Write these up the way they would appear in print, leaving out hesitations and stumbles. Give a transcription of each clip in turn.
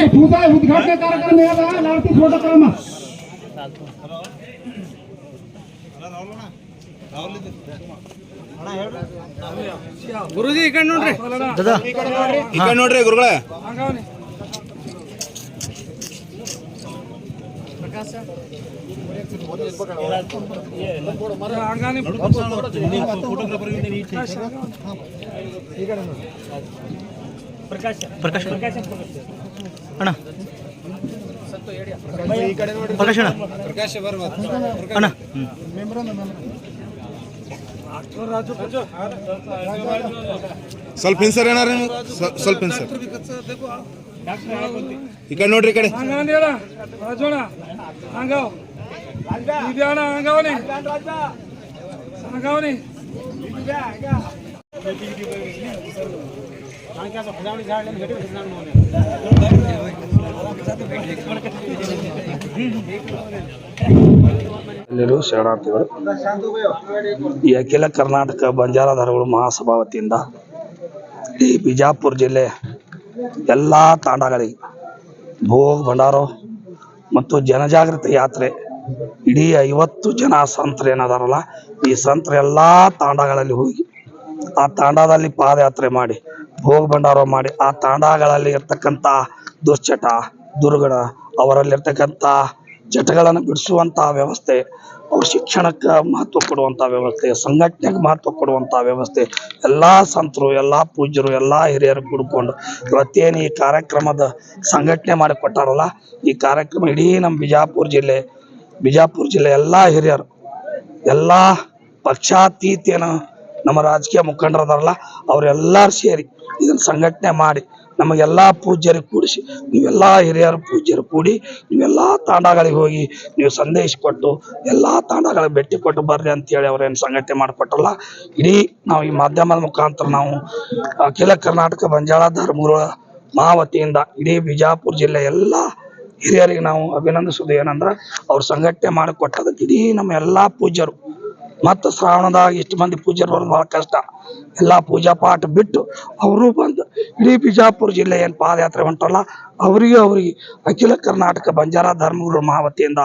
पत्रकार उद्घाटन कार्यक्रम गुरुजी इकड़ नोड्री इकड़ नोड्री गुरुಗಳ प्रकाश ಅಣ್ಣ ಪ್ರಕಾಶ್ ಅಣ್ಣ ಪ್ರಕಾಶ್ ಅಣ್ಣ ಸ್ವಲ್ಪ ಇನ್ಸರ್ ಏನಾರ ಸ್ವಲ್ಪ ಇನ್ಸರ್ ಈ ಕಡೆ ನೋಡ್ರಿ ಈ ಕಡೆ ಎಲ್ಲರೂ ಶರಣಾರ್ಥಿಗಳು. ಈ ಅಖಿಲ ಕರ್ನಾಟಕ ಬಂಜಾರಾಧರ್ಮಗಳ ಮಹಾಸಭಾ ವತಿಯಿಂದ ಈ ಬಿಜಾಪುರ ಜಿಲ್ಲೆ ಎಲ್ಲ ತಾಂಡಗಳಿಗೆ ಭೋಗ್ ಭಂಡಾರೋ ಮತ್ತು ಜನಜಾಗೃತಿ ಯಾತ್ರೆ ಇಡೀ 50 ಜನ ಸಂತರು ಏನದಾರಲ್ಲ ಈ ಸಂತರು ಎಲ್ಲ ತಾಂಡಗಳಲ್ಲಿ ಹೋಗಿ ಆ ತಾಂಡದಲ್ಲಿ ಪಾದಯಾತ್ರೆ ಮಾಡಿ ಭೋಗ್ ಭಂಡಾರೋ ಮಾಡಿ ಆ ತಾಂಡಗಳಲ್ಲಿ ಇರ್ತಕ್ಕಂಥ ದುಶ್ಚಟ ದುರ್ಗಣ ಅವರಲ್ಲಿರ್ತಕ್ಕಂಥ ಚಟಗಳನ್ನು ಬಿಡಿಸುವಂಥ ವ್ಯವಸ್ಥೆ, ಅವ್ರ ಶಿಕ್ಷಣಕ್ಕೆ ಮಹತ್ವ ಕೊಡುವಂಥ ವ್ಯವಸ್ಥೆ, ಸಂಘಟನೆಗೆ ಮಹತ್ವ ಕೊಡುವಂಥ ವ್ಯವಸ್ಥೆ ಎಲ್ಲ ಸಂತರು ಎಲ್ಲ ಪೂಜ್ಯರು ಎಲ್ಲ ಹಿರಿಯರು ಕೂಡಿಕೊಂಡು ಇವತ್ತೇನು ಈ ಕಾರ್ಯಕ್ರಮದ ಸಂಘಟನೆ ಮಾಡಿಕೊಟ್ಟಾರಲ್ಲ ಈ ಕಾರ್ಯಕ್ರಮ ಇಡೀ ನಮ್ಮ ಬಿಜಾಪುರ ಜಿಲ್ಲೆ ಎಲ್ಲ ಹಿರಿಯರು ಎಲ್ಲ ಪಕ್ಷಾತೀತೇನ ನಮ್ಮ ರಾಜಕೀಯ ಮುಖಂಡರದಾರಲ್ಲ ಅವರೆಲ್ಲರೂ ಸೇರಿ ಇದನ್ನು ಸಂಘಟನೆ ಮಾಡಿ ನಮಗೆಲ್ಲ ಪೂಜ್ಯರಿಗೆ ಕೂಡಿಸಿ ನೀವೆಲ್ಲ ಹಿರಿಯರು ಪೂಜ್ಯರು ಕೂಡಿ ನೀವೆಲ್ಲ ತಾಂಡಗಳಿಗೆ ಹೋಗಿ ನೀವು ಸಂದೇಶ ಕೊಟ್ಟು ಎಲ್ಲ ತಾಂಡಗಳಿಗೆ ಭೇಟಿ ಕೊಟ್ಟು ಬರ್ರಿ ಅಂತೇಳಿ ಅವ್ರೇನು ಸಂಘಟನೆ ಮಾಡಿಕೊಟ್ಟಲ್ಲ. ಇಡೀ ನಾವು ಈ ಮಾಧ್ಯಮದ ಮುಖಾಂತರ ನಾವು ಅಖಿಲ ಕರ್ನಾಟಕ ಬಂಜಾರ ಧರ್ಮಗಳ ಮಹಾವತಿಯಿಂದ ಇಡೀ ಬಿಜಾಪುರ ಜಿಲ್ಲೆ ಎಲ್ಲ ಹಿರಿಯರಿಗೆ ನಾವು ಅಭಿನಂದಿಸೋದು ಏನಂದ್ರೆ ಅವ್ರು ಸಂಘಟನೆ ಮಾಡಿಕೊಟ್ಟದಕ್ಕೆ ಇಡೀ ನಮ್ಮ ಎಲ್ಲ ಪೂಜ್ಯರು ಮತ್ತು ಶ್ರಾವಣದಾಗ ಇಷ್ಟು ಮಂದಿ ಪೂಜ್ಯರು ಬರೋದು ಭಾಳ ಕಷ್ಟ. ಎಲ್ಲ ಪೂಜಾ ಪಾಠ ಬಿಟ್ಟು ಅವರು ಬಂದು ಇಡೀ ಬಿಜಾಪುರ ಜಿಲ್ಲೆ ಏನು ಪಾದಯಾತ್ರೆ ಹೊಂಟಲ್ಲ ಅವರಿಗೆ ಅಖಿಲ ಕರ್ನಾಟಕ ಬಂಜಾರ ಧರ್ಮಗಳ ಮಹಾವತಿಯಿಂದ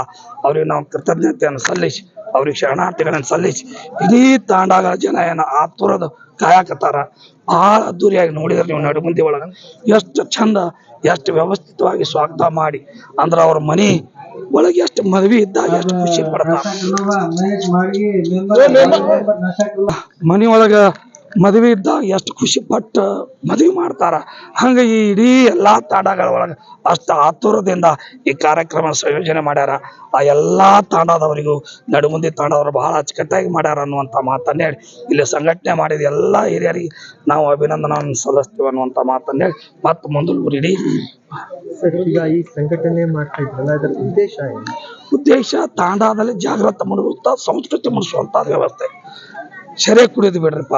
ಅವ್ರಿಗೆ ನಾವು ಕೃತಜ್ಞತೆಯನ್ನು ಸಲ್ಲಿಸಿ ಅವ್ರಿಗೆ ಶರಣಾರ್ಥಿಗಳನ್ನು ಸಲ್ಲಿಸಿ ಇಡೀ ತಾಂಡಾಗಳ ಜನ ಏನು ಆತುರದ ಕಾಯಕತ್ತಾರ. ಭಾಳ ಅದ್ದೂರಿಯಾಗಿ ನೋಡಿದ್ರೆ ನೀವು ನಡುಮಂದಿ ಒಳಗೆ ಎಷ್ಟು ಚಂದ ಎಷ್ಟು ವ್ಯವಸ್ಥಿತವಾಗಿ ಸ್ವಾಗತ ಮಾಡಿ ಅಂದ್ರೆ ಅವ್ರ ಮನೆ ಒಳಗೆ ಎಷ್ಟು ಮದುವೆ ಇದ್ದಾಗ ಎಷ್ಟು ಖುಷಿ ಪಡ್ತಾರ. ಮನೆ ಒಳಗ ಮದುವೆ ಇದ್ದಾಗ ಎಷ್ಟು ಖುಷಿ ಪಟ್ಟು ಮದುವೆ ಮಾಡ್ತಾರ. ಹಂಗ ಈ ಇಡೀ ಎಲ್ಲಾ ತಾಂಡಗಳ ಒಳಗ ಅಷ್ಟು ಆತುರದಿಂದ ಈ ಕಾರ್ಯಕ್ರಮ ಸಂಯೋಜನೆ ಮಾಡ್ಯಾರ. ಆ ಎಲ್ಲಾ ತಾಂಡದವರಿಗೂ ನಡುಮುಂದಿ ತಾಂಡದವರು ಬಹಳ ಅಚ್ಚುಕಟ್ಟಾಗಿ ಮಾಡ್ಯಾರ ಅನ್ನುವಂಥ ಮಾತನ್ನ ಹೇಳಿ ಇಲ್ಲಿ ಸಂಘಟನೆ ಮಾಡಿದ ಎಲ್ಲಾ ಹಿರಿಯರಿಗೆ ನಾವು ಅಭಿನಂದನೆಯನ್ನು ಸಲ್ಲಿಸ್ತೀವಿ ಅನ್ನುವಂಥ ಮಾತನ್ನ ಹೇಳಿ ಮತ್ತೆ ಮುಂದುವರಿಡಿ. ಈಗ ಈ ಸಂಘಟನೆ ಮಾಡ್ತಾ ಇದ್ರಲ್ಲ ಅದರ ಉದ್ದೇಶ ತಾಂಡಾದಲ್ಲಿ ಜಾಗೃತ ಮಾಡುವಂತ ಸಂಸ್ಕೃತಿ ಮೂಡಿಸುವಂತ ವ್ಯವಸ್ಥೆ. ಸೆರೆ ಕುಡಿಯೋದು ಬಿಡ್ರಿಪ್ಪ,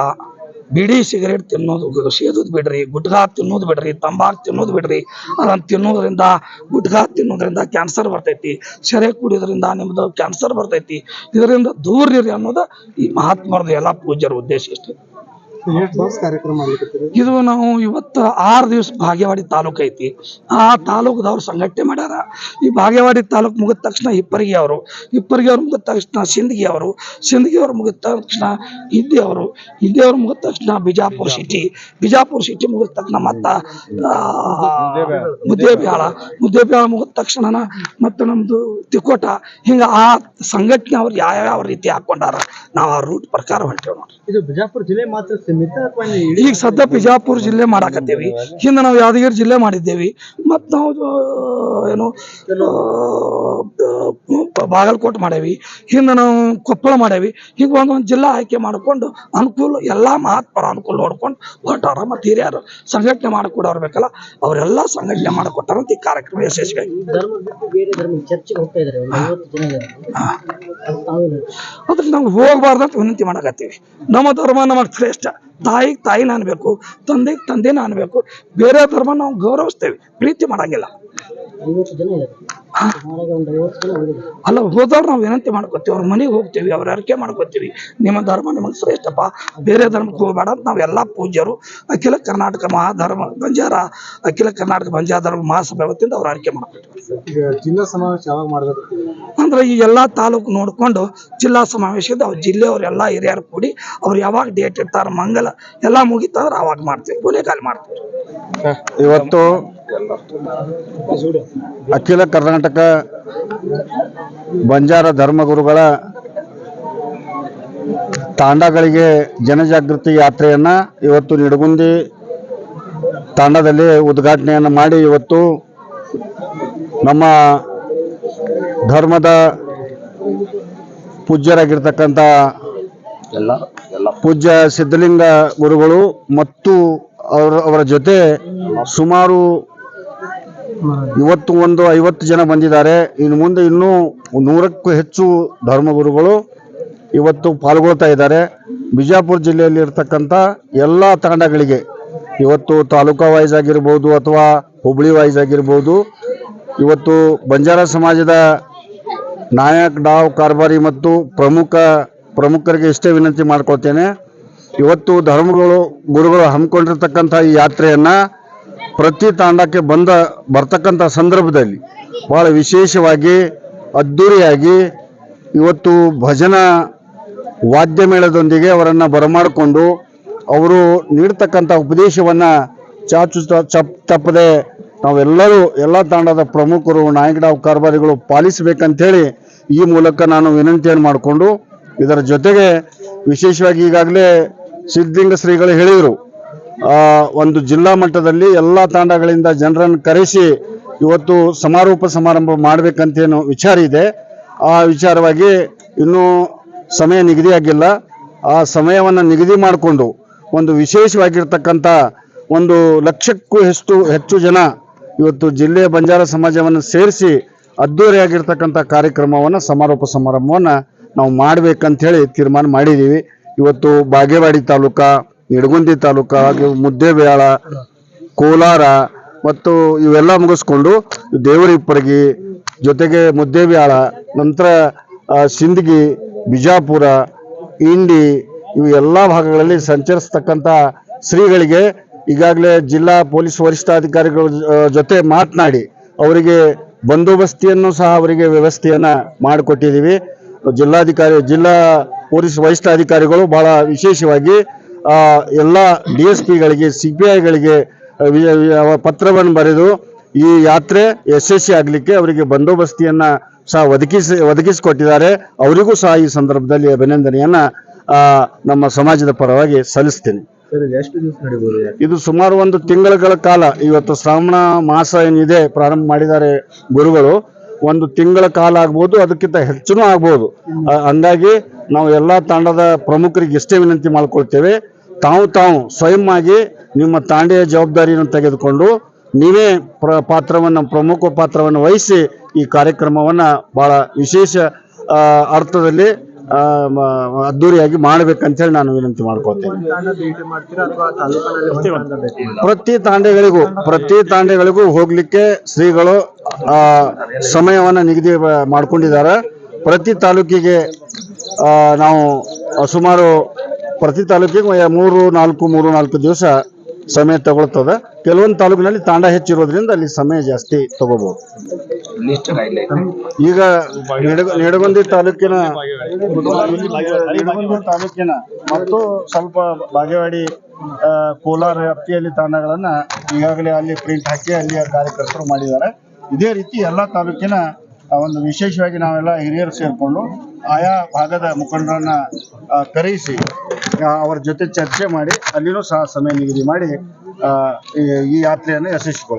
ಬಿಡಿ ಸಿಗರೇಟ್ ತಿನ್ನೋದು ಸೇದೋದು ಬಿಡ್ರಿ, ಗುಟ್ಕಾ ತಿನ್ನೋದು ಬಿಡ್ರಿ, ತಂಬಾಕು ತಿನ್ನೋದು ಬಿಡ್ರಿ. ಅದನ್ನು ತಿನ್ನೋದ್ರಿಂದ ಗುಟ್ಕಾ ತಿನ್ನೋದ್ರಿಂದ ಕ್ಯಾನ್ಸರ್ ಬರ್ತೈತಿ, ಸೆರೆ ಕುಡಿಯೋದ್ರಿಂದ ನಿಮ್ದು ಕ್ಯಾನ್ಸರ್ ಬರ್ತೈತಿ. ಇದರಿಂದ ದೂರ ಇರಿ ಅನ್ನೋದು ಈ ಮಹಾತ್ಮರದು ಎಲ್ಲ ಪೂಜ್ಯರ ಉದ್ದೇಶ ಇಷ್ಟೇ. ಎಷ್ಟು ದಿವಸ ಕಾರ್ಯಕ್ರಮ ಮಾಡ್ಲಿಕ್ಕೆ ಇದು ನಾವು ಇವತ್ತು 6 ದಿವಸ ಬಾಗೇವಾಡಿ ತಾಲೂಕು ಐತಿ. ಆ ತಾಲೂಕದವ್ರು ಸಂಘಟನೆ ಮಾಡ್ಯಾರ. ಈ ಬಾಗೇವಾಡಿ ತಾಲೂಕು ಮುಗಿದ ತಕ್ಷಣ ಹಿಪ್ಪರಗಿ ಅವರು ಮುಗಿದ ತಕ್ಷಣ ಸಿಂದಗಿ ಅವರು ಮುಗಿದ ತಕ್ಷಣ ಹಿಂದಿ ಅವರು ಮುಗಿದ ತಕ್ಷಣ ಬಿಜಾಪುರ ಸಿಟಿ ಮುಗಿದ ತಕ್ಷಣ ಮತ್ತ ಮುದ್ದೇಬಿಹಾಳ ಮುಗಿದ ತಕ್ಷಣ ಮತ್ತೆ ನಮ್ದು ತಿಕೋಟ. ಹಿಂಗ ಆ ಸಂಘಟನೆ ಅವ್ರು ಯಾವ ರೀತಿ ಹಾಕೊಂಡಾರ ನಾವು ಆ ರೂಟ್ ಪ್ರಕಾರ ಹೊಂಟೇವ್ ನೋಡ್ರಿ. ಇದು ಬಿಜಾಪುರ ಜಿಲ್ಲೆ ಮಾತ್ರ ಸೀಮಿತ ಅಥವಾ ಈಗ ಸದ್ಯ ಬಿಜಾಪುರ ಜಿಲ್ಲೆ ಮಾಡಾಕತ್ತೇವಿ. ಹಿಂದೆ ನಾವು ಯಾದಗಿರಿ ಜಿಲ್ಲೆ ಮಾಡಿದ್ದೇವಿ. ಮತ್ತು ನಾವು ಏನು ಬಾಗಲಕೋಟೆ ಮಾಡೇವಿ. ಹಿಂದೆ ನಾವು ಕೊಪ್ಪಳ ಮಾಡೇವಿ. ಹೀಗೆ ಒಂದೊಂದು ಜಿಲ್ಲಾ ಆಯ್ಕೆ ಮಾಡಿಕೊಂಡು ಅನುಕೂಲ ಎಲ್ಲಾ ಮಹತ್ವರ ಅನುಕೂಲ ನೋಡ್ಕೊಂಡು ಹೊರಟಾರ. ಮತ್ತು ಹಿರಿಯರು ಸಂಘಟನೆ ಮಾಡಿಕೊಡೋರು ಬೇಕಲ್ಲ, ಅವರೆಲ್ಲ ಸಂಘಟನೆ ಮಾಡಿಕೊಟ್ಟಾರಂತ ಈ ಕಾರ್ಯಕ್ರಮ ಯಶಸ್ವಿಯಾಗಿ. ಅದಕ್ಕೆ ನಾವು ಹೋಗಬಾರ್ದಂತ ವಿನಂತಿ ಮಾಡಕತ್ತೀವಿ. ನಮ್ಮ ಧರ್ಮ ನಮಗೆ ಶ್ರೇಷ್ಠ. ತಾಯಿಗೆ ಅನ್ಬೇಕು, ತಂದೆನ ಅನ್ಬೇಕು. ಬೇರೆ ಧರ್ಮ ನಾವು ಗೌರವಿಸ್ತೇವೆ, ಪ್ರೀತಿ ಮಾಡಂಗಿಲ್ಲ. ಅಲ್ಲ, ಹೋದವ್ರು ನಾವು ವಿನಂತಿ ಮಾಡ್ಕೋತೀವಿ, ಅವ್ರ ಮನೆಗೆ ಹೋಗ್ತೀವಿ, ಅವ್ರ ಅರಿಕೆ ಮಾಡ್ಕೋತೀವಿ. ನಿಮ್ಮ ಧರ್ಮ ನಿಮಗೆ ಶ್ರೇಷ್ಠಪ್ಪ, ಬೇರೆ ಧರ್ಮಕ್ಕೆ ಹೋಗಬೇಡ ಅಂತ ನಾವೆಲ್ಲ ಪೂಜ್ಯರು ಅಖಿಲ ಕರ್ನಾಟಕ ಬಂಜಾರ ಧರ್ಮ ಮಹಾಸಭೆ ವತಿಯಿಂದ ಅವ್ರ ಅರಿಕೆ ಮಾಡ್ಕೋತೀವಿ. ಜಿಲ್ಲಾ ಸಮಾವೇಶ ಯಾವಾಗ ಮಾಡ್ಬೇಕು ಅಂದ್ರೆ ಈ ಎಲ್ಲಾ ತಾಲೂಕು ನೋಡ್ಕೊಂಡು ಜಿಲ್ಲಾ ಸಮಾವೇಶದ ಅವ್ರ ಜಿಲ್ಲೆಯವರೆಲ್ಲ ಹಿರಿಯರು ಕೂಡಿ ಅವ್ರು ಯಾವಾಗ ಡೇಟ್ ಇರ್ತಾರ ಮಂಗಲ ಎಲ್ಲ ಮುಗಿತಂದ್ರೆ ಅವಾಗ ಮಾಡ್ತೀವಿ, ಕೊನೆಗಾಲ ಮಾಡ್ತೀವಿ. ಇವತ್ತು ಅಖಿಲ ಕರ್ನಾಟಕ ಬಂಜಾರ ಧರ್ಮಗುರುಗಳ ತಾಂಡಗಳಿಗೆ ಜನಜಾಗೃತಿ ಯಾತ್ರೆಯನ್ನ ಇವತ್ತು ನಿಡಗುಂದಿ ತಾಂಡದಲ್ಲಿ ಉದ್ಘಾಟನೆಯನ್ನು ಮಾಡಿ ಇವತ್ತು ನಮ್ಮ ಧರ್ಮದ ಪೂಜ್ಯರಾಗಿರ್ತಕ್ಕಂಥ ಪೂಜ್ಯ ಸಿದ್ಧಲಿಂಗ ಗುರುಗಳು ಮತ್ತು ಅವರ ಜೊತೆ ಸುಮಾರು ಇವತ್ತು 50 ಜನ ಬಂದಿದ್ದಾರೆ. ಇನ್ನು ಮುಂದೆ ಇನ್ನೂ 100ಕ್ಕೂ ಹೆಚ್ಚು ಧರ್ಮಗುರುಗಳು ಇವತ್ತು ಪಾಲ್ಗೊಳ್ತಾ ಇದ್ದಾರೆ. ಬಿಜಾಪುರ ಜಿಲ್ಲೆಯಲ್ಲಿ ಇರ್ತಕ್ಕಂಥ ಎಲ್ಲ ತಾಂಡಗಳಿಗೆ ಇವತ್ತು ತಾಲೂಕಾ ವೈಸ್ ಆಗಿರ್ಬೋದು ಅಥವಾ ಹುಬ್ಳಿ ವೈಸ್ ಆಗಿರ್ಬೋದು, ಇವತ್ತು ಬಂಜಾರ ಸಮಾಜದ ನಾಯಕ್ ಡಾವ್ ಕಾರ್ಬಾರಿ ಮತ್ತು ಪ್ರಮುಖರಿಗೆ ಇಷ್ಟೇ ವಿನಂತಿ ಮಾಡ್ಕೊಳ್ತೇನೆ. ಇವತ್ತು ಗುರುಗಳು ಹಮ್ಮಿಕೊಂಡಿರ್ತಕ್ಕಂಥ ಈ ಯಾತ್ರೆಯನ್ನ ಪ್ರತಿ ತಾಂಡಕ್ಕೆ ಬರ್ತಕ್ಕಂಥ ಸಂದರ್ಭದಲ್ಲಿ ಬಹಳ ವಿಶೇಷವಾಗಿ ಅದ್ದೂರಿಯಾಗಿ ಇವತ್ತು ಭಜನಾ ವಾದ್ಯ ಮೇಳದೊಂದಿಗೆ ಅವರನ್ನು ಬರಮಾಡಿಕೊಂಡು ಅವರು ನೀಡ್ತಕ್ಕಂಥ ಉಪದೇಶವನ್ನ ತಪ್ಪದೆ ನಾವೆಲ್ಲರೂ ಎಲ್ಲ ತಾಂಡದ ಪ್ರಮುಖರು ನಾಯಕಡಾವ್ ಕಾರ್ಬಾರಿಗಳು ಪಾಲಿಸಬೇಕಂತೇಳಿ ಈ ಮೂಲಕ ನಾನು ವಿನಂತಿಯನ್ನು ಮಾಡಿಕೊಂಡು, ಇದರ ಜೊತೆಗೆ ವಿಶೇಷವಾಗಿ ಈಗಾಗಲೇ ಸಿದ್ಧಲಿಂಗ ಶ್ರೀಗಳು ಹೇಳಿದರು, ಒಂದು ಜಿಲ್ಲಾ ಮಟ್ಟದಲ್ಲಿ ಎಲ್ಲ ತಾಂಡಗಳಿಂದ ಜನರನ್ನು ಕರೆಸಿ ಇವತ್ತು ಸಮಾರೋಪ ಸಮಾರಂಭ ಮಾಡಬೇಕಂತೇನು ವಿಚಾರ ಇದೆ. ಆ ವಿಚಾರವಾಗಿ ಇನ್ನೂ ಸಮಯ ನಿಗದಿಯಾಗಿಲ್ಲ. ಆ ಸಮಯವನ್ನು ನಿಗದಿ ಮಾಡಿಕೊಂಡು ಒಂದು ವಿಶೇಷವಾಗಿರ್ತಕ್ಕಂಥ 1,00,000ಕ್ಕೂ ಹೆಚ್ಚು ಜನ ಇವತ್ತು ಜಿಲ್ಲೆಯ ಬಂಜಾರ ಸಮಾಜವನ್ನು ಸೇರಿಸಿ ಅದ್ದೂರಿಯಾಗಿರ್ತಕ್ಕಂಥ ಕಾರ್ಯಕ್ರಮವನ್ನು ಸಮಾರೋಪ ಸಮಾರಂಭವನ್ನು ನಾವು ಮಾಡಬೇಕಂತೇಳಿ ತೀರ್ಮಾನ ಮಾಡಿದ್ದೀವಿ. ಇವತ್ತು ಬಾಗೇವಾಡಿ ತಾಲೂಕಾ, ನಿಡಗುಂದಿ ತಾಲೂಕಾ, ಮುದ್ದೇಬಿಹಾಳ, ಕೋಲಾರ ಮತ್ತು ಇವೆಲ್ಲ ಮುಗಿಸ್ಕೊಂಡು ದೇವರಿಪ್ಪರಗಿ ಜೊತೆಗೆ ಮುದ್ದೇಬಿಹಾಳ, ನಂತರ ಸಿಂದಗಿ, ಬಿಜಾಪುರ, ಇಂಡಿ ಇವು ಎಲ್ಲ ಭಾಗಗಳಲ್ಲಿ ಸಂಚರಿಸ್ತಕ್ಕಂಥ ಶ್ರೀಗಳಿಗೆ ಈಗಾಗಲೇ ಜಿಲ್ಲಾ ಪೊಲೀಸ್ ವರಿಷ್ಠಾಧಿಕಾರಿಗಳ ಜೊತೆ ಮಾತನಾಡಿ ಅವರಿಗೆ ಬಂದೋಬಸ್ತಿಯನ್ನು ಸಹ ಅವರಿಗೆ ವ್ಯವಸ್ಥೆಯನ್ನ ಮಾಡಿಕೊಟ್ಟಿದ್ದೀವಿ. ಜಿಲ್ಲಾ ಪೊಲೀಸ್ ವರಿಷ್ಠಾಧಿಕಾರಿಗಳು ಬಹಳ ವಿಶೇಷವಾಗಿ ಎಲ್ಲ DSPಗಳಿಗೆ CPIಗಳಿಗೆ ಪತ್ರವನ್ನು ಬರೆದು ಈ ಯಾತ್ರೆ ಯಶಸ್ವಿ ಆಗಲಿಕ್ಕೆ ಅವರಿಗೆ ಬಂದೋಬಸ್ತಿಯನ್ನ ಸಹ ಒದಗಿಸಿಕೊಟ್ಟಿದ್ದಾರೆ. ಅವರಿಗೂ ಸಹ ಈ ಸಂದರ್ಭದಲ್ಲಿ ಅಭಿನಂದನೆಯನ್ನ ನಮ್ಮ ಸಮಾಜದ ಪರವಾಗಿ ಸಲ್ಲಿಸ್ತೇನೆ. ಎಷ್ಟು ದಿವಸ ನಡೀಬಹುದು? ಇದು ಸುಮಾರು 1 ತಿಂಗಳ ಕಾಲ. ಇವತ್ತು ಶ್ರಾವಣ ಮಾಸ ಏನಿದೆ ಪ್ರಾರಂಭ ಮಾಡಿದ್ದಾರೆ ಗುರುಗಳು, 1 ತಿಂಗಳ ಕಾಲ ಆಗ್ಬೋದು, ಅದಕ್ಕಿಂತ ಹೆಚ್ಚುನೂ ಆಗ್ಬೋದು. ಹಂಗಾಗಿ ನಾವು ಎಲ್ಲ ತಾಂಡದ ಪ್ರಮುಖರಿಗೆ ಇಷ್ಟೇ ವಿನಂತಿ ಮಾಡ್ಕೊಳ್ತೇವೆ, ತಾವು ಸ್ವಯಂ ಆಗಿ ನಿಮ್ಮ ತಾಂಡೆಯ ಜವಾಬ್ದಾರಿಯನ್ನು ತೆಗೆದುಕೊಂಡು ನೀವೇ ಪ್ರಮುಖ ಪಾತ್ರವನ್ನು ವಹಿಸಿ ಈ ಕಾರ್ಯಕ್ರಮವನ್ನ ಬಹಳ ವಿಶೇಷ ಅರ್ಥದಲ್ಲಿ ಅದ್ದೂರಿಯಾಗಿ ಮಾಡ್ಬೇಕಂತೇಳಿ ನಾನು ವಿನಂತಿ ಮಾಡ್ಕೊಳ್ತೇನೆ. ಪ್ರತಿ ತಾಂಡೆಗಳಿಗೂ ಹೋಗ್ಲಿಕ್ಕೆ ಶ್ರೀಗಳು ಸಮಯವನ್ನ ನಿಗದಿ ಮಾಡ್ಕೊಂಡಿದ್ದಾರೆ. ಪ್ರತಿ ತಾಲೂಕಿಗೆ ನಾವು ಸುಮಾರು ಪ್ರತಿ ತಾಲೂಕಿಗೆ 3-4 ದಿವಸ ಸಮಯ ತಗೊಳ್ತದೆ. ಕೆಲವೊಂದು ತಾಲೂಕಿನಲ್ಲಿ ತಾಂಡ ಹೆಚ್ಚಿರೋದ್ರಿಂದ ಅಲ್ಲಿ ಸಮಯ ಜಾಸ್ತಿ ತಗೋಬಹುದು. ಈಗ ನಿಡಗುಂದಿ ತಾಲೂಕಿನ ಮತ್ತು ಸ್ವಲ್ಪ ಬಾಗೇವಾಡಿ, ಕೋಲಾರ ವ್ಯಾಪ್ತಿಯಲ್ಲಿ ತಾಂಡಗಳನ್ನ ಈಗಾಗಲೇ ಅಲ್ಲಿ ಪ್ರಿಂಟ್ ಹಾಕಿ ಅಲ್ಲಿಯ ಕಾರ್ಯಕರ್ತರು ಮಾಡಿದ್ದಾರೆ. ಇದೇ ರೀತಿ ಎಲ್ಲ ತಾಲೂಕಿನ ಒಂದು ವಿಶೇಷವಾಗಿ ನಾವೆಲ್ಲ ಹಿರಿಯರು ಸೇರಿಕೊಂಡು ಆಯಾ ಭಾಗದ ಮುಖಂಡರನ್ನ ಕರೆಯಿಸಿ ಅವರ ಜೊತೆ ಚರ್ಚೆ ಮಾಡಿ ಅಲ್ಲಿನೂ ಸಹ ಸಮಯ ನಿಗದಿ ಮಾಡಿ ಈ ಯಾತ್ರೆಯನ್ನು ಯಶಸ್ವಿಗೊಳಿಸ್ತೀವಿ.